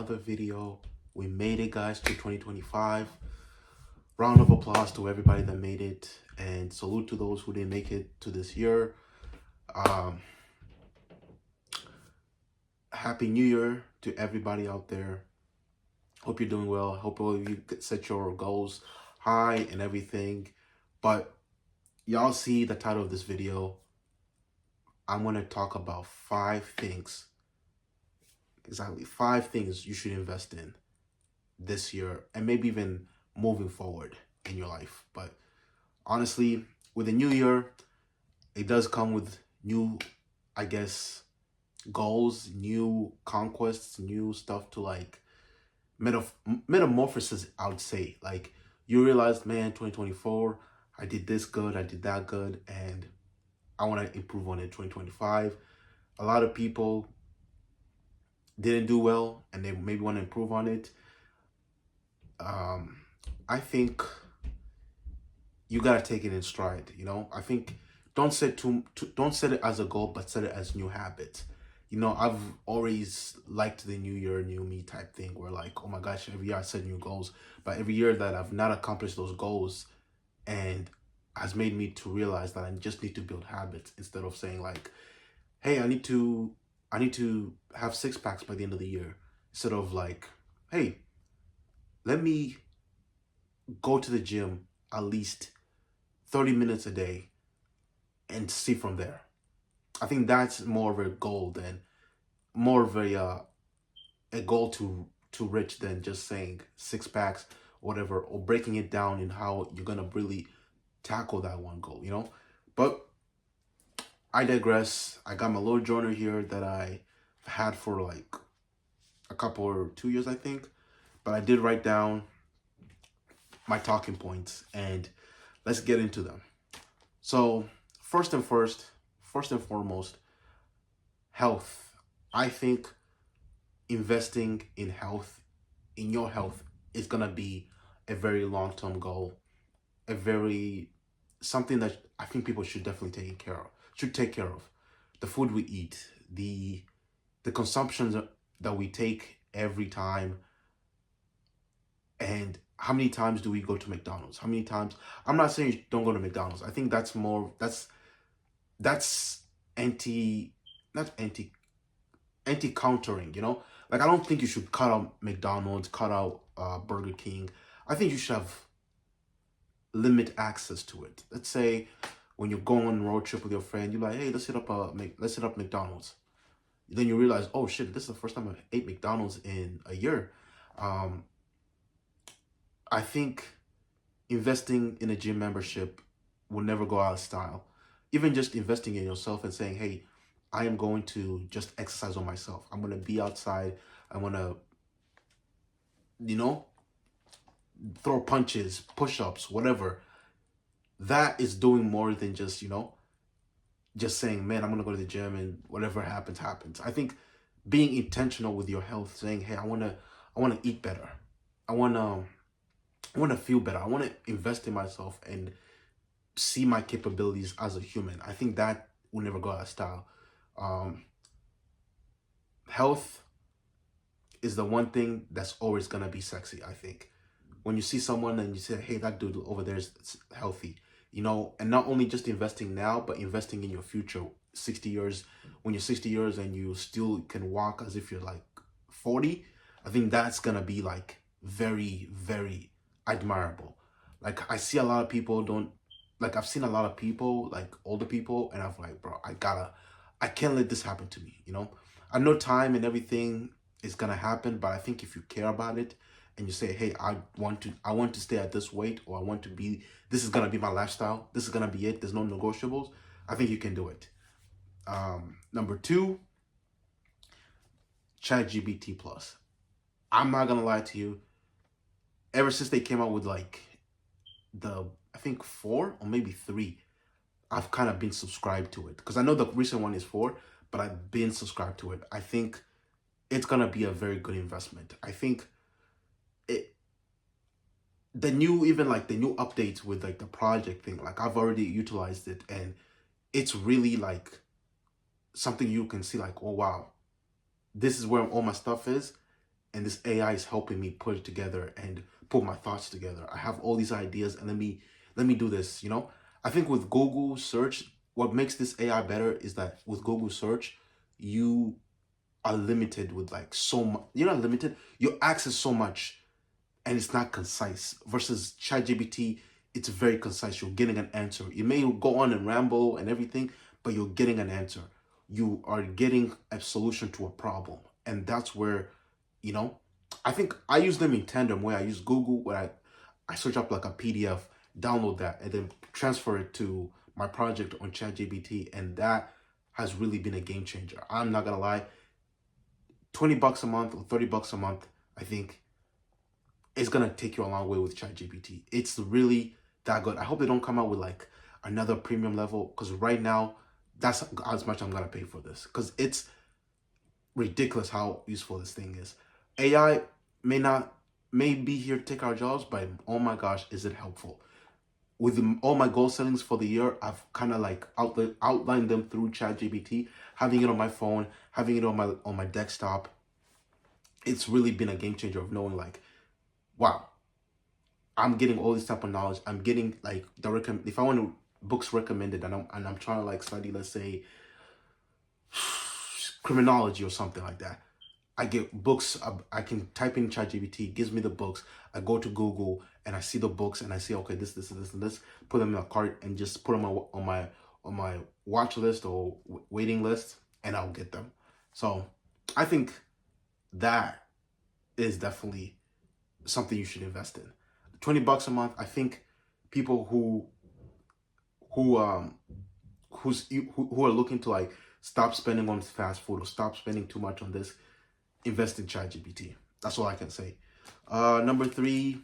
another video. We made it, guys, to 2025. Round of applause to everybody that made it, and salute to those who didn't make it to this year. Um, Happy New Year to everybody out there. Hope you're doing well. Hope all of you set your goals high and everything. But y'all see the title of this video. I'm going to talk about 5 things. Exactly 5 things you should invest in this year and maybe even moving forward in your life. But honestly, with a new year, it does come with new, I guess, goals, new conquests, new stuff to like metamorphosis, I would say. Like you realize, man, 2024, I did this good, I did that good, and I want to improve on it 2025. A lot of people didn't do well and they maybe want to improve on it. I think you gotta take it in stride. I think don't don't set it as a goal, but set it as new habits. I've always liked the new year, new me type thing, where like, oh my gosh, every year I set new goals, but every year that I've not accomplished those goals, and has made me to realize that I just need to build habits instead of saying like, hey, I need to have 6 packs by the end of the year, instead of like, hey, let me go to the gym at least 30 minutes a day and see from there. I think that's more of a goal than more of a goal to reach than just saying 6 packs, whatever, or breaking it down in how you're gonna really tackle that one goal. But I digress. I got my little journal here that I had for like a couple or 2 years, I think. But I did write down my talking points, and let's get into them. So first and foremost, health. I think investing in health, in your health, is gonna be a very long-term goal, something that I think people should definitely take care of. The food we eat, the consumptions that we take every time, and how many times do we go to McDonald's? How many times? I'm not saying you don't go to McDonald's. I think that's anti not anti countering. Like I don't think you should cut out McDonald's, cut out Burger King. I think you should have limit access to it. Let's say when you're going on a road trip with your friend, you're like, hey, let's hit up McDonald's. Then you realize, oh shit, this is the first time I've ate McDonald's in a year. I think investing in a gym membership will never go out of style. Even just investing in yourself and saying, hey, I am going to just exercise on myself. I'm going to be outside. I'm going to, throw punches, push-ups, whatever. That is doing more than just, just saying, man, I'm going to go to the gym and whatever happens, happens. I think being intentional with your health, saying, hey, I want to eat better. I want to feel better. I want to invest in myself and see my capabilities as a human. I think that will never go out of style. Health is the one thing that's always going to be sexy, I think. When you see someone and you say, hey, that dude over there is healthy, and not only just investing now, but investing in your future, 60 years, when you're 60 years and you still can walk as if you're like 40, I think that's going to be like very, very admirable. Like I see a lot of people I've seen a lot of people, like older people, and I'm like, bro, I can't let this happen to me. I know time and everything is gonna happen, but I think if you care about it and you say, hey, I want to stay at this weight, or this is gonna be my lifestyle, this is gonna be it, there's no negotiables, I think you can do it. Number 2, ChatGPT Plus. I'm not gonna lie to you. Ever since they came out with like I think 4 or maybe 3, I've kind of been subscribed to it, because I know the recent one is 4, but I've been subscribed to it. I think it's gonna be a very good investment. I think the new updates with like the project thing, like I've already utilized it, and it's really like something you can see like, oh wow, this is where all my stuff is, and this AI is helping me put it together and put my thoughts together. I have all these ideas, and let me do this, you know? I think with Google search, what makes this AI better is that with Google search, you are limited with like so much. You're not limited, you access so much, and it's not concise. Versus ChatGPT, it's very concise. You're getting an answer. You may go on and ramble and everything, but you're getting an answer. You are getting a solution to a problem. And that's where, you know, I think I use them in tandem, where I use Google, where I search up like a PDF, download that, and then transfer it to my project on ChatGPT. And that has really been a game changer. I'm not gonna lie, $20 a month or $30 a month, I think it's gonna take you a long way with ChatGPT. It's really that good. I hope they don't come out with like another premium level, because right now that's as much I'm gonna pay for this, because it's ridiculous how useful this thing is. AI may be here to take our jobs, but oh my gosh, is it helpful? With all my goal settings for the year, I've kind of like outlined them through ChatGPT, having it on my phone, having it on my desktop. It's really been a game changer of knowing like, wow, I'm getting all this type of knowledge. I'm getting like if I want to books recommended, and I'm trying to like study, let's say, criminology or something like that. I get books. I can type in ChatGPT, gives me the books. I go to Google and I see the books, and I see, okay, this, and this. Put them in a cart and just put them on my watch list or waiting list, and I'll get them. So I think that is definitely something you should invest in. $20 a month. I think people who are looking to like stop spending on fast food or stop spending too much on this, invest in ChatGPT. That's all I can say. Number 3,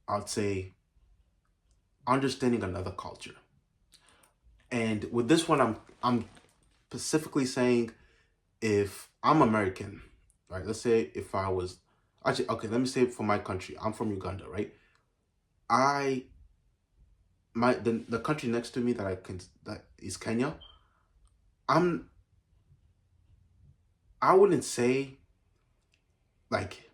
I'd say understanding another culture. And with this one, I'm specifically saying, if I'm American, right? Let's say if I was actually, okay, let me say for my country, I'm from Uganda, right? I the country next to me that is Kenya. I wouldn't say like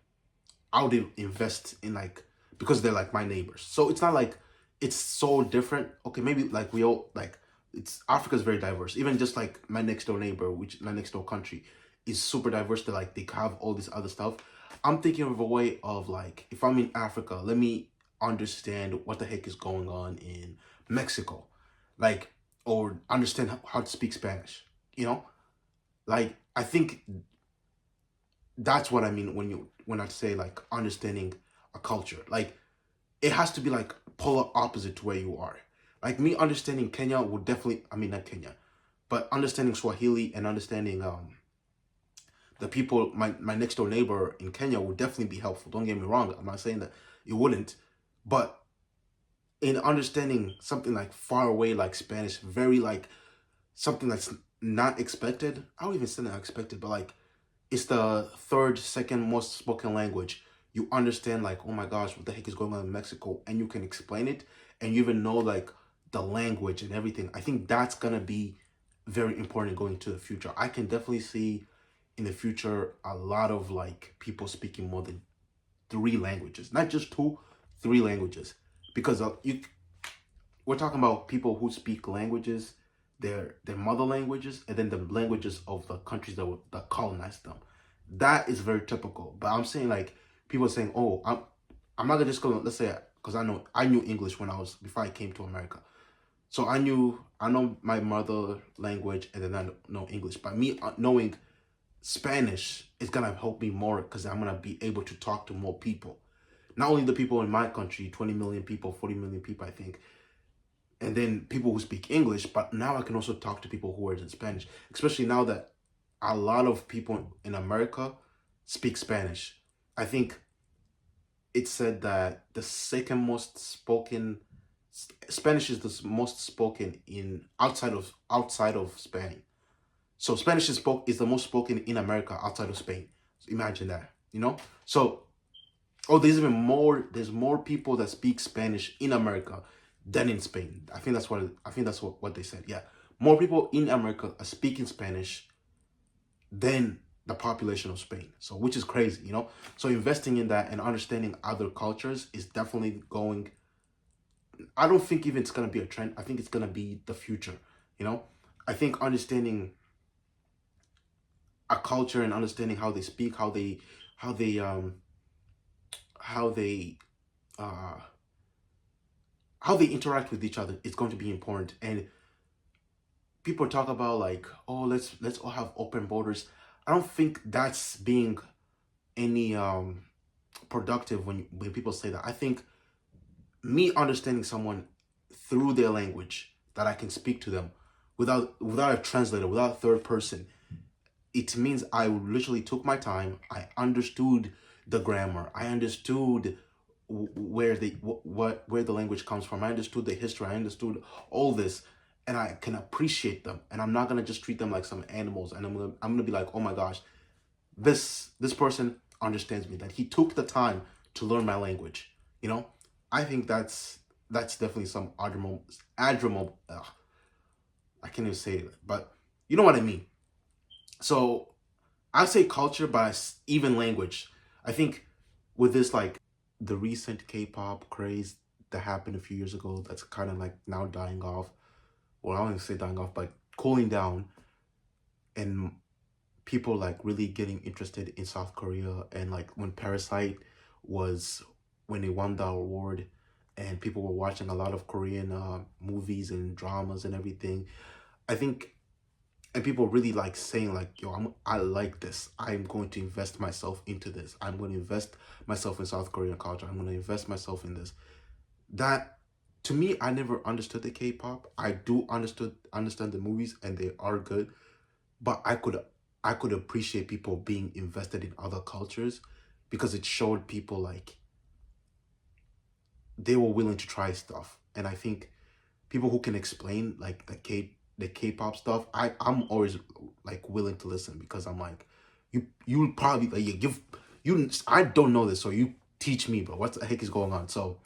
I would invest in like, because they're like my neighbors. So it's not like it's so different. Okay, maybe like we all like, it's Africa's very diverse. Even just like my next door neighbor, which my next door country is super diverse. They have all this other stuff. I'm thinking of a way of like, if I'm in Africa, let me understand what the heck is going on in Mexico, like, or understand how to speak Spanish. You know, like I think that's what I mean when I say like understanding a culture. Like it has to be like polar opposite to where you are. Like me understanding Kenya would definitely, I mean not Kenya, but understanding Swahili and understanding the people, my next door neighbor in Kenya would definitely be helpful. Don't get me wrong. I'm not saying that it wouldn't, but in understanding something like far away, like Spanish, very like something that's not expected. I don't even say not expected, but like it's the second most spoken language. You understand like, oh my gosh, what the heck is going on in Mexico, and you can explain it, and you even know like the language and everything. I think that's gonna be very important going to the future. I can definitely see in the future a lot of like people speaking more than 3 languages, not just 2, 3 languages, because we're talking about people who speak languages, their mother languages, and then the languages of the countries that colonized them. That is very typical. But I'm saying like people are saying, oh, I'm not gonna just go, let's say, because I knew English before I came to America. So I know my mother language, and then I know English. But me knowing Spanish is gonna help me more, because I'm gonna be able to talk to more people. Not only the people in my country, 20 million people, 40 million people, I think, and then people who speak English, but now I can also talk to people who are in Spanish, especially now that a lot of people in America speak Spanish. I think it said that the second most spoken Spanish is the most spoken in outside of Spain. So Spanish is the most spoken in America outside of Spain. So imagine that, you know? So there's more people that speak Spanish in America than in Spain. I think that's what they said. Yeah. More people in America are speaking Spanish than the population of Spain. So which is crazy, you know? So investing in that and understanding other cultures is definitely going, I don't think even it's gonna be a trend. I think it's gonna be the future, you know? I think understanding a culture and understanding how they speak, how they how they uh how they interact with each other is going to be important. And people talk about like, oh, let's all have open borders. I don't think that's being any productive when people say that. I think me understanding someone through their language, that I can speak to them without a translator, without a third person, it means I literally took my time. I understood the grammar. I understood where the what where the language comes from. I understood the history. I understood all this, and I can appreciate them. And I'm not gonna just treat them like some animals. And I'm gonna be like, oh my gosh, this person understands me. That he took the time to learn my language. You know, I think that's definitely some admirable. I can't even say it, but you know what I mean. So I say culture, but even language. I think with this like the recent K-pop craze that happened a few years ago, that's kind of like now dying off. Well, I don't even say dying off, but cooling down, and people like really getting interested in South Korea, and like when Parasite was when they won the award, and people were watching a lot of Korean movies and dramas and everything. I think, and people really like saying like, yo, I like this. I'm going to invest myself into this. I'm going to invest myself in South Korean culture. I'm going to invest myself in this. That, to me, I never understood the K-pop. I do understand the movies, and they are good, but I could appreciate people being invested in other cultures, because it showed people like they were willing to try stuff. And I think people who can explain like the K-pop stuff, I'm always like willing to listen, because I'm like, you probably like you give you I don't know this, so you teach me, bro. What the heck is going on? So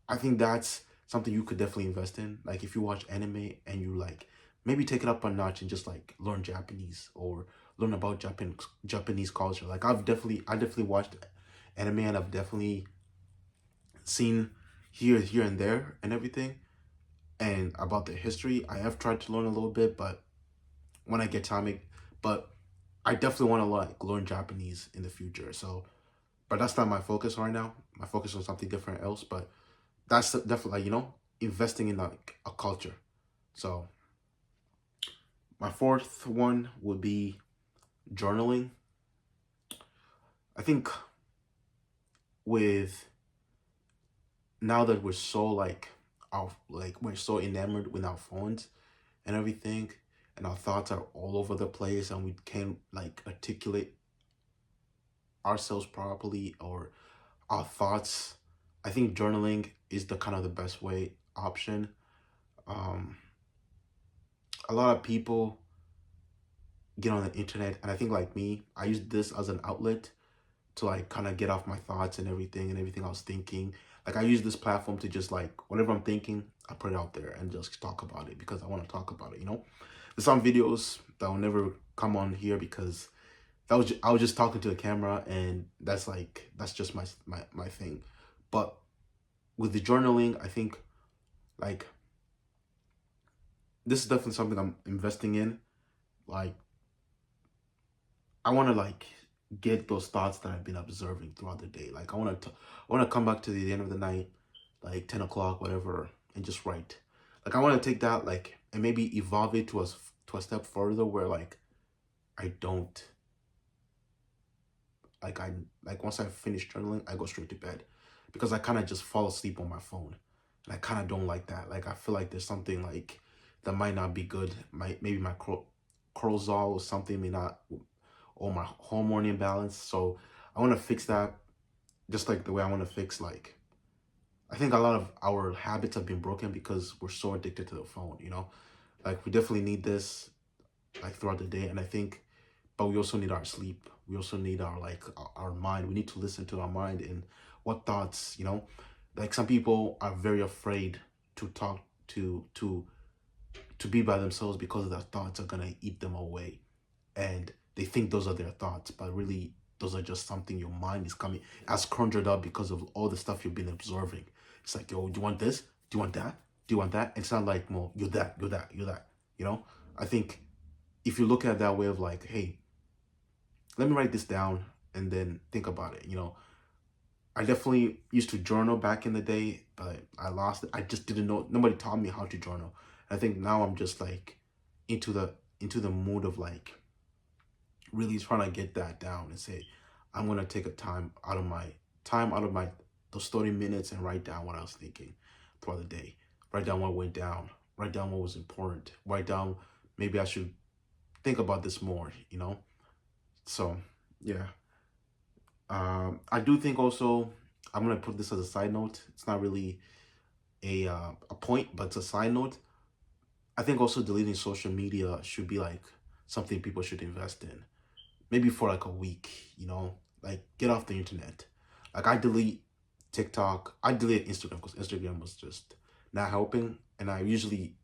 I think that's something you could definitely invest in. Like if you watch anime and you like maybe take it up a notch and just like learn Japanese, or learn about Japanese culture. Like I definitely watched anime, and I've definitely seen here and there and everything, and about the history. I have tried to learn a little bit, but when I get time, but I definitely want to like learn Japanese in the future. So, but that's not my focus right now. My focus on something different else. But that's definitely like, investing in like a culture. So my fourth one would be journaling. I think with now that we're so like we're so enamored with our phones and everything, and our thoughts are all over the place, and we can't like articulate ourselves properly, or our thoughts. I think journaling is the kind of the best way option. um a lot of people get on the internet, and I think like me, I use this as an outlet to like kind of get off my thoughts and everything I was thinking. Like I use this platform to just like whatever I'm thinking, I put it out there and just talk about it, because I want to talk about it. There's some videos that will never come on here, because I was just talking to the camera, and that's just my thing. But with the journaling, I think like this is definitely something I'm investing in. Like I want to like get those thoughts that I've been observing throughout the day. Like I want to come back to the end of the night, like 10 o'clock, whatever, and just write. Like I want to take that like and maybe evolve it to a step further, where like I don't I like once I finish journaling, I go straight to bed, because I kind of just fall asleep on my phone, and I kind of don't like that. Like I feel like there's something like that might not be good. Maybe my cortisol or something may not, or my hormone imbalance. So I want to fix that, just like the way I want to fix like I think a lot of our habits have been broken because we're so addicted to the phone. Like we definitely need this like throughout the day, and I think, but we also need our sleep. We also need our like our mind. We need to listen to our mind and what thoughts. Like some people are very afraid to talk to be by themselves, because their thoughts are gonna eat them away, and they think those are their thoughts, but really those are just something your mind is coming as conjured up because of all the stuff you've been observing. It's like, yo, do you want this? Do you want that? Do you want that? It's not like, well, you're that, you're that, you're that. You know, I think if you look at it that way of like, hey, let me write this down and then think about it. You know, I definitely used to journal back in the day, but I lost it. I just didn't know. Nobody taught me how to journal. I think now I'm just like into the mood of like really trying to get that down and say, I'm gonna take a time out of my those 30 minutes and write down what I was thinking throughout the day. Write down what went down. Write down what was important. Write down maybe I should think about this more, you know? So yeah. I do think also I'm gonna put this as a side note. It's not really a point, but it's a side note. I think also deleting social media should be like something people should invest in. Maybe for like a week, you know, like get off the internet. Like I delete TikTok, I delete Instagram because Instagram was just not helping, and I usually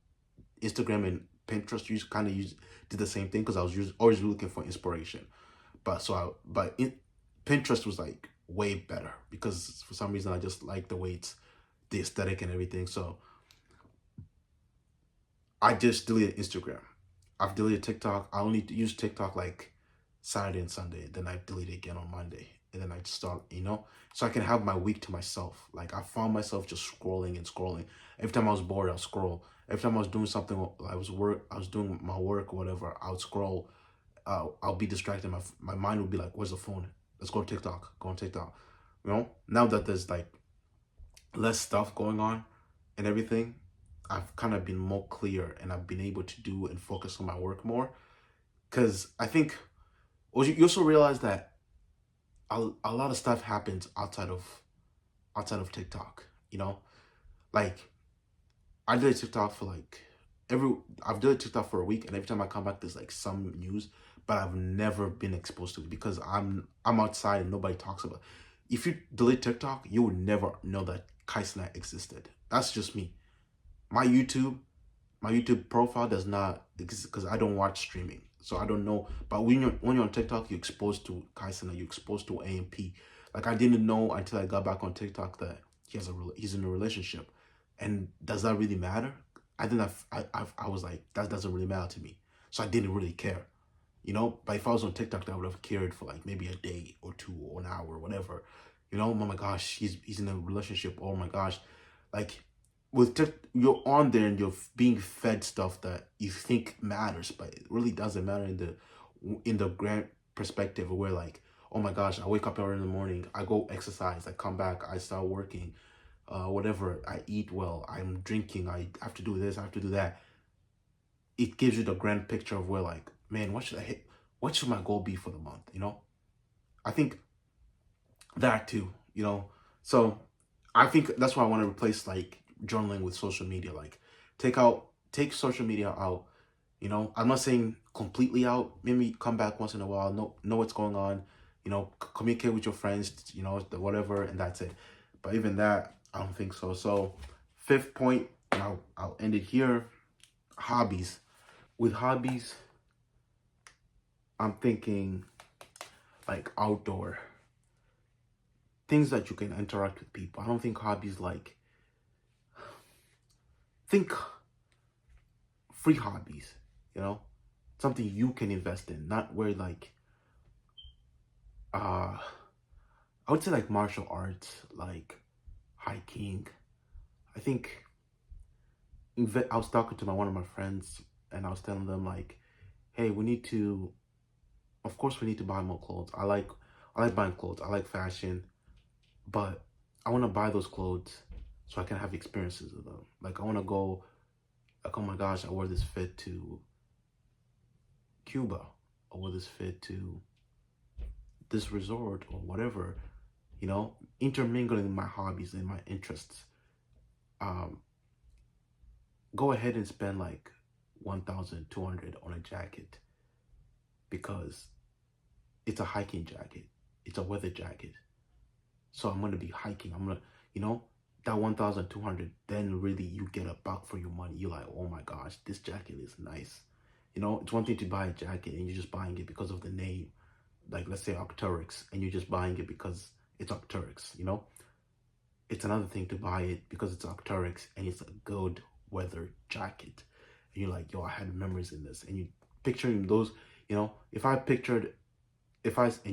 Instagram and Pinterest did the same thing because I was always looking for inspiration. But Pinterest was like way better because for some reason I just like the way it's the aesthetic and everything. So I just deleted Instagram. I've deleted TikTok. I only use TikTok like Saturday and Sunday. Then I delete it again on Monday. And then I start, you know, so I can have my week to myself. Like I found myself just scrolling and scrolling. Every time I was bored, I'll scroll. Every time I was doing something, I was doing my work or whatever, I would scroll. I'll be distracted. My mind would be like, where's the phone? Let's go to TikTok. Go on TikTok. You know, now that there's like less stuff going on and everything, I've kind of been more clear and I've been able to do and focus on my work more. Because I think you also realize that a lot of stuff happens outside of TikTok, you know? Like I did TikTok for like I've done TikTok for a week, and every time I come back there's like some news, but I've never been exposed to it because I'm outside and nobody talks about it. If you delete TikTok, you would never know that Kai Cenat existed. That's just me. My YouTube, my YouTube profile does not exist because I don't watch streaming. So I don't know. But when you're on TikTok, you're exposed to Kai Cenat, you're exposed to AMP. Like I didn't know until I got back on TikTok that he's in a relationship. And does that really matter? I think I was like, that doesn't really matter to me. So I didn't really care. You know, but if I was on TikTok, I would have cared for like maybe a day or two or an hour or whatever. You know, oh my gosh, he's in a relationship. Oh my gosh, like you're on there and you're being fed stuff that you think matters, but it really doesn't matter in the grand perspective where like, oh my gosh, I wake up early in the morning, I go exercise, I come back, I start working, whatever, I eat well, I'm drinking, I have to do this, I have to do that. It gives you the grand picture of where like, man, what should my goal be for the month, you know? I think that too, you know? So I think that's why I want to replace like journaling with social media. Like take social media out. You know, I'm not saying completely out. Maybe come back once in a while, know what's going on, you know, communicate with your friends, you know, whatever, and that's it. But even that, I don't think so. So fifth point, and I'll end it here. Hobbies. With hobbies, I'm thinking like outdoor things that you can interact with people. I don't think hobbies like think free hobbies, you know, something you can invest in, not where like I would say like martial arts, like hiking. I think I was talking to one of my friends and I was telling them like, hey, of course we need to buy more clothes. I like buying clothes. I like fashion, but I want to buy those clothes so I can have experiences with them. Like I want to go, like, oh my gosh, I wore this fit to Cuba. I wore this fit to this resort or whatever, you know, intermingling my hobbies and my interests. Go ahead and spend like 1,200 on a jacket because it's a hiking jacket. It's a weather jacket. So I'm going to be hiking. I'm going to, you know, that 1,200, then really you get a buck for your money. You're like, oh my gosh, this jacket is nice. You know, it's one thing to buy a jacket and you're just buying it because of the name, like let's say Arc'teryx, and you're just buying it because it's Arc'teryx, you know? It's another thing to buy it because it's Arc'teryx and it's a good weather jacket. And you're like, yo, I had memories in this. And you picturing those, you know, if you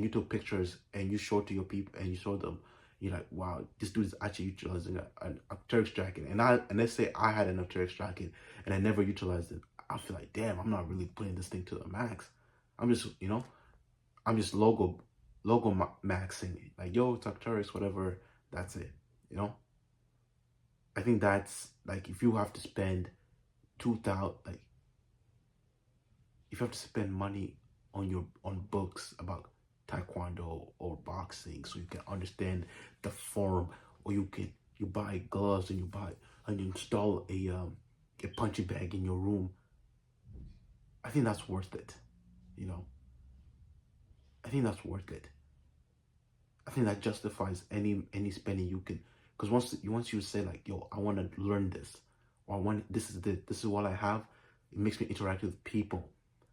took pictures and you showed to your people and you showed them, you're like, wow, this dude is actually utilizing an Arc'teryx jacket. And let's say I had an Arc'teryx jacket and I never utilized it. I feel like, damn, I'm not really putting this thing to the max. I'm just, you know, I'm just logo maxing it. Like, yo, it's Arc'teryx, whatever, that's it, you know? I think that's, like, if you have to spend if you have to spend money on books about taekwondo or boxing so you can understand the form, or you buy gloves and you install a punching bag in your room, I think that's worth it, you know? I think that's worth it. I think that justifies any spending you can, because once you say like, yo, I want to learn this, or this is what I have, it makes me interact with people.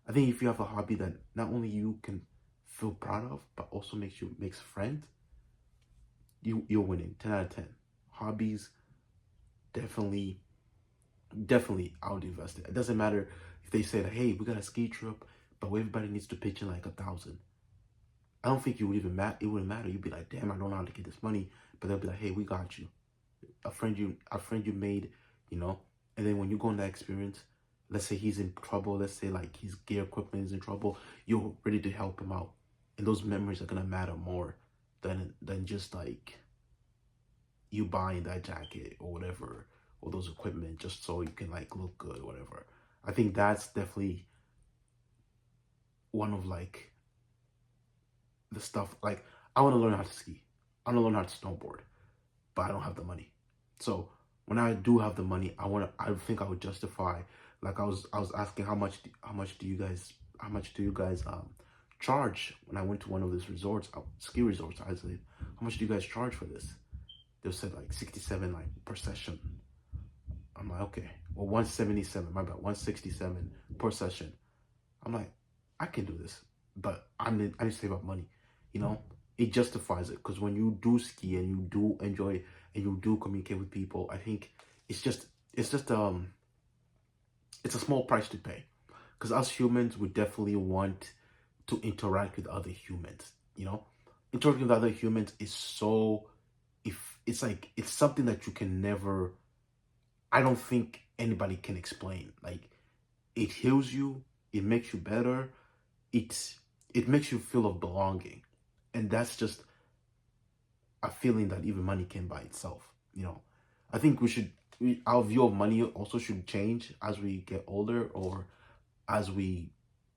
I think if you have a hobby that not only you can feel proud of, but also makes friends, you're winning. 10 out of 10. Hobbies, definitely I would invest it. It doesn't matter if they say that, hey, we got a ski trip, but everybody needs to pitch in like 1,000. I don't think it wouldn't matter. You'd be like, damn, I don't know how to get this money, but they'll be like, hey, we got you. A friend you made, you know. And then when you go on that experience, let's say he's in trouble, let's say like his gear equipment is in trouble, you're ready to help him out. And those memories are gonna matter more than just like you buying that jacket or whatever, or those equipment just so you can like look good or whatever. I think that's definitely one of like the stuff. Like, I want to learn how to ski, I want to learn how to snowboard, but I don't have the money. So when I do have the money, I think I would justify, like I was asking how much do you guys charge when I went to one of these resorts, ski resorts. I said, how much do you guys charge for this? They said like 67 like per session. I'm like, okay, well, 177, my bad, 167 per session. I'm like, I can do this, but I need to save up money, you know? It justifies it, because when you do ski and you do enjoy and you do communicate with people, I think it's a small price to pay, because us humans would definitely want to interact with other humans, you know? Interacting with other humans is it's something that you can never, I don't think anybody can explain. Like, it heals you, it makes you better, it makes you feel of belonging. And that's just a feeling that even money can buy itself, you know? I think our view of money also should change as we get older, or as we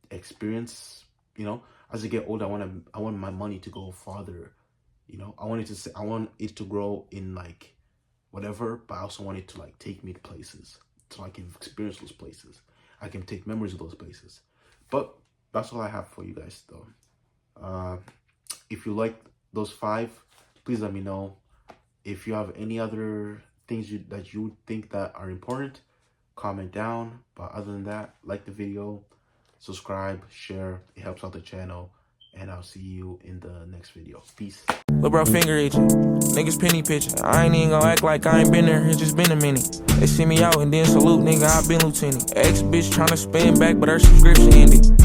experience, you know? As I get older, I want my money to go farther, you know? I want it to grow in like whatever, but I also want it to like take me to places so I can experience those places. I can take memories of those places. But that's all I have for you guys though. If you like those 5, please let me know. If you have any other things that you think that are important, comment down. But other than that, like the video, subscribe, share. It helps out the channel. And I'll see you in the next video. Peace. Lil' bro finger itching, niggas penny pitching. I ain't even gon' act like I ain't been there, it's just been a minute. They see me out and then salute, nigga, I been lieutenant. Ex bitch tryna spin back, but her subscription ended.